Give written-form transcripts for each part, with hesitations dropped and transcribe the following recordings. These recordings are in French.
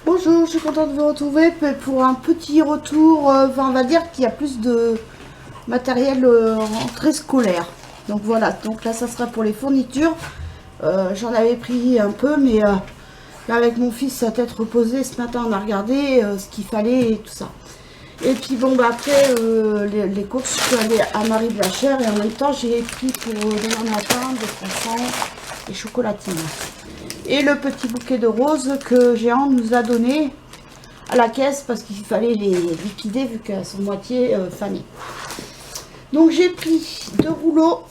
Bonjour, je suis contente de vous retrouver pour un petit retour. Enfin, on va dire qu'il y a plus de matériel rentrée scolaire. Donc voilà, donc là ça sera pour les fournitures. J'en avais pris un peu, mais là avec mon fils, sa tête reposée, ce matin on a regardé ce qu'il fallait et tout ça. Et puis bon, bah après les courses, je suis allée à Marie Blachère et en même temps j'ai pris pour demain matin des croissants et chocolatines. Et le petit bouquet de roses que Géant nous a donné à la caisse parce qu'il fallait les liquider vu qu'elles sont moitié fanées. Donc j'ai pris 2 rouleaux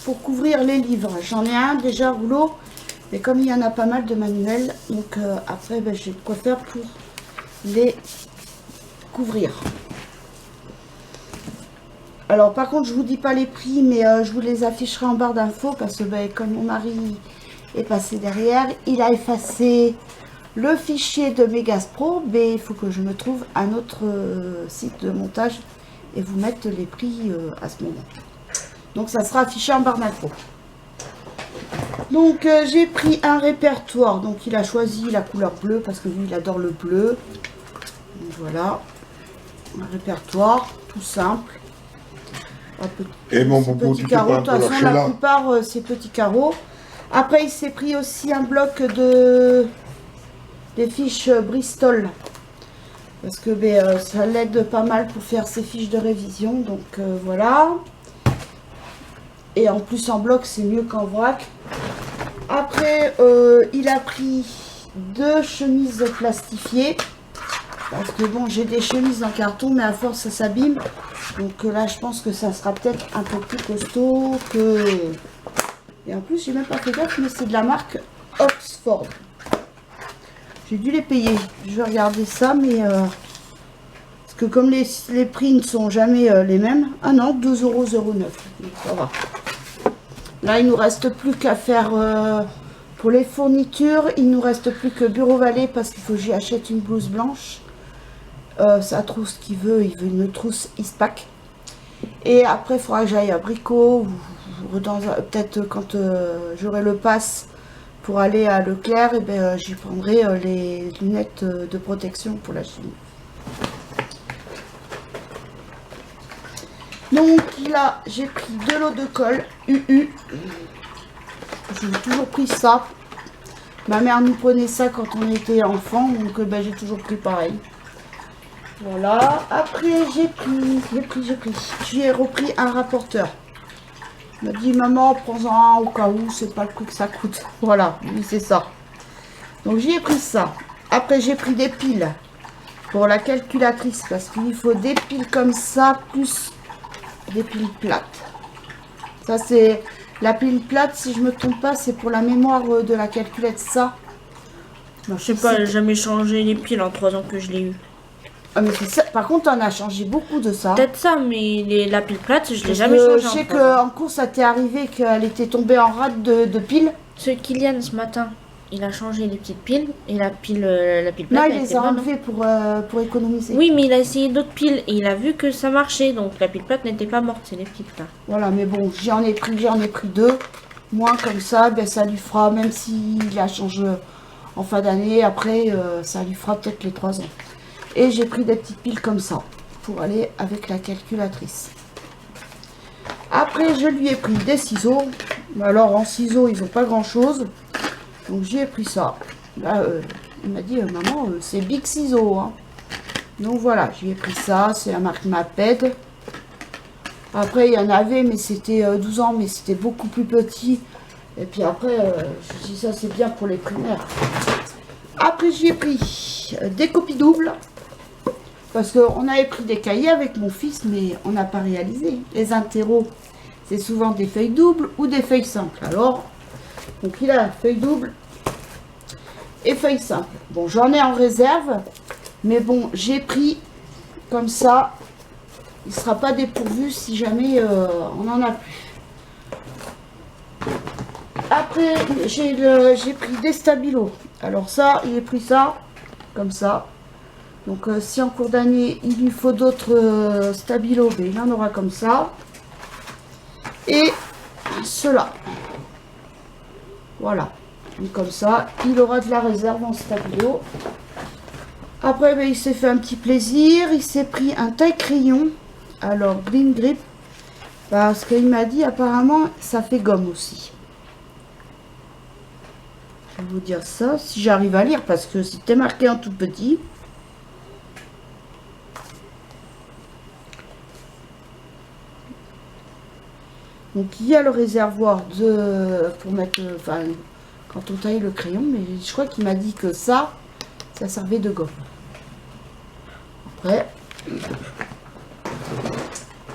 pour couvrir les livres. J'en ai un déjà rouleau, mais comme il y en a pas mal de manuels, donc après ben, j'ai de quoi faire pour les couvrir. Alors par contre je vous dis pas les prix, mais je vous les afficherai en barre d'infos parce que ben, comme mon mari est passé derrière, il a effacé le fichier de Megaspro, mais il faut que je me trouve un autre site de montage et vous mettre les prix à ce moment. Donc ça sera affiché en barre d'infos. Donc j'ai pris un répertoire, donc il a choisi la couleur bleue parce que lui il adore le bleu. Donc, voilà, un répertoire tout simple. Et mon bobo, Petits carreaux, de toute façon la plupart c'est petits carreaux. Après il s'est pris aussi un bloc des fiches Bristol. Parce que ben, ça l'aide pas mal pour faire ses fiches de révision. Donc voilà. Et en plus en bloc c'est mieux qu'en vrac. Après il a pris 2 chemises plastifiées. Parce que bon j'ai des chemises en carton mais à force ça s'abîme. Donc là je pense que ça sera peut-être un peu plus costaud que... Et en plus j'ai même pas fait gaffe mais c'est de la marque Oxford. J'ai dû les payer. Je vais regarder ça mais... parce que comme les prix ne sont jamais les mêmes. Ah non, 2,09 €. Donc ça va. Là il nous reste plus qu'à faire... pour les fournitures, il nous reste plus que Bureau Vallée parce qu'il faut que j'y achète une blouse blanche. Ça trouve ce qu'il veut, il veut une trousse Ispac. Et après il faudra que j'aille à Brico ou peut-être quand j'aurai le pass pour aller à Leclerc, et ben j'y prendrai les lunettes de protection pour la chimie. Donc là j'ai pris 2 lots de colle UU. J'ai toujours pris ça. Ma mère nous prenait ça quand on était enfant, donc ben, j'ai toujours pris pareil. Voilà. Après j'ai repris un rapporteur. Il m'a dit maman prends-en un au cas où, c'est pas le prix que ça coûte. Voilà, oui c'est ça. Donc j'y ai pris ça. Après j'ai pris des piles pour la calculatrice parce qu'il faut des piles comme ça plus des piles plates. Ça c'est la pile plate, si je me trompe pas, c'est pour la mémoire de la calculette ça. Non, je sais pas, j'ai jamais changé les piles en 3 ans que je l'ai eu. Ah mais c'est ça. Par contre on a changé beaucoup de ça. Peut-être ça, mais la pile plate, je l'ai jamais changée. Je sais qu'en cours ça t'est arrivé qu'elle était tombée en rade de piles. Ce Kylian ce matin, il a changé les petites piles et la pile plate. Non, il les a enlevées pour économiser. Oui, mais il a essayé d'autres piles et il a vu que ça marchait, donc la pile plate n'était pas morte, c'est les petites là. Voilà, mais bon, j'en ai pris 2. Moi comme ça, ben ça lui fera, même s'il la change en fin d'année, après ça lui fera peut-être les 3 ans. Et j'ai pris des petites piles comme ça pour aller avec la calculatrice. Après je lui ai pris des ciseaux. Alors en ciseaux ils n'ont pas grand chose. Donc j'ai pris ça. Là il m'a dit maman c'est Big Ciseaux. Hein. Donc voilà, j'ai pris ça. C'est la marque Maped. Après il y en avait mais c'était 12 ans mais c'était beaucoup plus petit. Et puis après je dis ça c'est bien pour les primaires. Après j'ai pris des copies doubles. Parce qu'on avait pris des cahiers avec mon fils, mais on n'a pas réalisé. Les interros, c'est souvent des feuilles doubles ou des feuilles simples. Alors, donc il a feuille double et feuille simple. Bon, j'en ai en réserve, mais bon, j'ai pris comme ça. Il ne sera pas dépourvu si jamais on n'en a plus. Après, j'ai pris des stabilos. Alors ça, il a pris ça, comme ça. Donc si en cours d'année il lui faut d'autres stabilos, ben, il en aura comme ça. Et cela. Voilà. Donc comme ça, il aura de la réserve en stabilo. Après, ben, il s'est fait un petit plaisir. Il s'est pris un taille-crayon. Alors, Green Grip. Parce qu'il m'a dit, apparemment, ça fait gomme aussi. Je vais vous dire ça, si j'arrive à lire, parce que c'était marqué en tout petit. Donc, il y a le réservoir pour mettre... Enfin, quand on taille le crayon, mais je crois qu'il m'a dit que ça servait de gomme.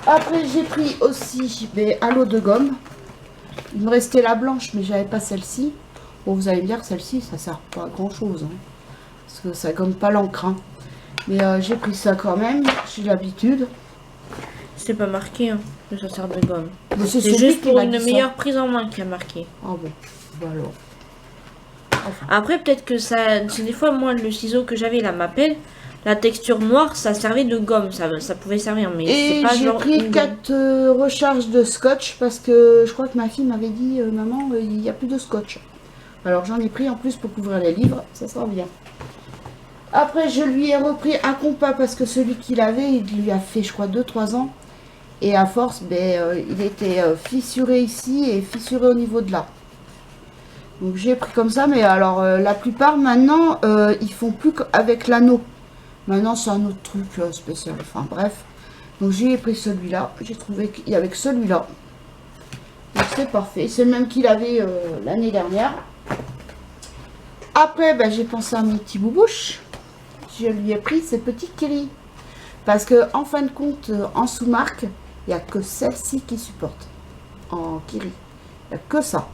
Après j'ai pris aussi un lot de gomme. Il me restait la blanche, mais j'avais pas celle-ci. Bon, vous allez me dire que celle-ci, ça sert pas à grand chose, hein, parce que ça gomme pas l'encre. Hein. Mais j'ai pris ça quand même, j'ai l'habitude. C'est pas marqué, hein, que ça sert de gomme. C'est juste pour une meilleure prise en main qui a marqué. Ah bon, bah alors. Enfin. Après, peut-être que ça. Des fois, moi, le ciseau que j'avais là m'appelle. La texture noire, ça servait de gomme, ça pouvait servir, mais c'est pas genre. Et j'ai pris 4 recharges de scotch parce que je crois que ma fille m'avait dit maman, il n'y a plus de scotch. Alors j'en ai pris en plus pour couvrir les livres, ça sera bien. Après, je lui ai repris un compas parce que celui qu'il avait, il lui a fait, je crois, 2-3 ans. Et à force, il était fissuré ici et fissuré au niveau de là. Donc j'ai pris comme ça, mais alors la plupart maintenant, ils font plus avec l'anneau. Maintenant, c'est un autre truc spécial. Enfin, bref. Donc, j'ai pris celui-là. J'ai trouvé qu'il y avait que celui-là. Donc, c'est parfait. C'est le même qu'il avait l'année dernière. Après, j'ai pensé à mon petit boubouche. Je lui ai pris ces petits Kiri. Parce que, en fin de compte, en sous-marque, il n'y a que celle-ci qui supporte. En Kiri. Il n'y a que ça.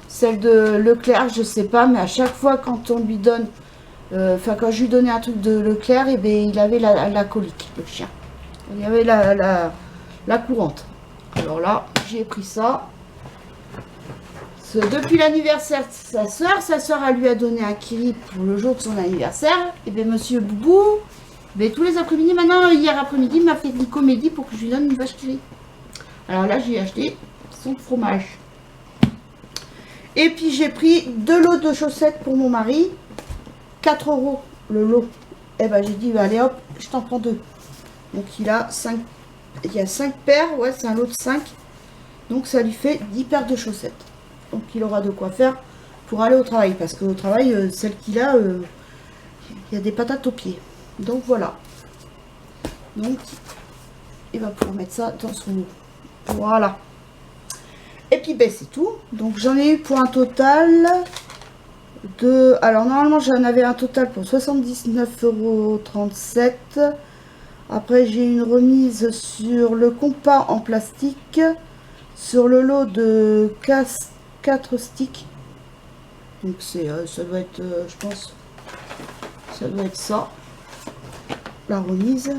Celle de Leclerc, je sais pas. Mais à chaque fois, quand on lui donne... Enfin, quand je lui donnais un truc de Leclerc, et il avait la colique, le chien. Il y avait la courante. Alors là, j'ai pris ça. Depuis l'anniversaire de sa soeur, elle lui a donné un Kiri pour le jour de son anniversaire. Et bien, monsieur Boubou, tous les après-midi, maintenant, hier après-midi, il m'a fait une comédie pour que je lui donne une vache Kiri. Alors là, j'ai acheté son fromage. Et puis, j'ai pris 2 lots de chaussettes pour mon mari. 4 € le lot. Et j'ai dit, allez hop, je t'en prends 2. Donc il a 5. Il y a 5 paires, ouais, c'est un lot de 5. Donc ça lui fait 10 paires de chaussettes. Donc il aura de quoi faire pour aller au travail. Parce qu'au travail, celle qu'il a, il y a des patates aux pieds. Donc voilà. Donc il va pouvoir mettre ça dans son lot. Voilà. Et puis c'est tout. Donc j'en ai eu pour un total... Alors normalement j'en avais un total pour 79,37 €. Après j'ai une remise sur le compas en plastique, sur le lot de 4 sticks. Donc ça doit être, je pense, ça doit être ça, la remise.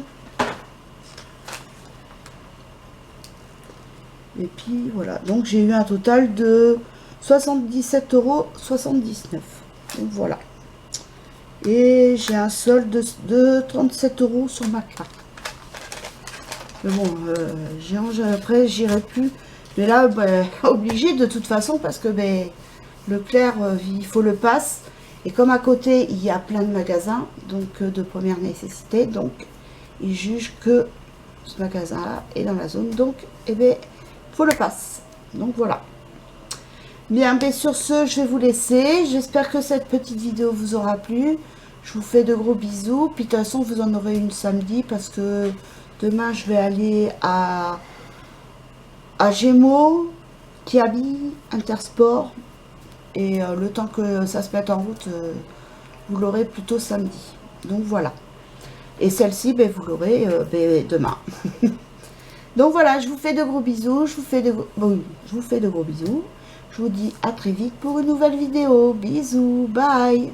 Et puis voilà, donc j'ai eu un total de 77,79 €. Donc voilà. Et j'ai un solde de 37 € sur ma carte. Mais bon, après j'irai plus. Mais là, obligé de toute façon parce que Leclerc, il faut le pass. Et comme à côté, il y a plein de magasins, donc de première nécessité. Donc, ils jugent que ce magasin-là est dans la zone. Donc, il faut le pass. Donc voilà. Bien, sur ce, je vais vous laisser. J'espère que cette petite vidéo vous aura plu. Je vous fais de gros bisous. Puis de toute façon, vous en aurez une samedi parce que demain, je vais aller à Gémeaux, Kiabi, Intersport. Et le temps que ça se mette en route, vous l'aurez plutôt samedi. Donc voilà. Et celle-ci, vous l'aurez demain. Donc voilà, je vous fais de gros bisous. Je vous fais de gros bisous. Je vous dis à très vite pour une nouvelle vidéo. Bisous, bye.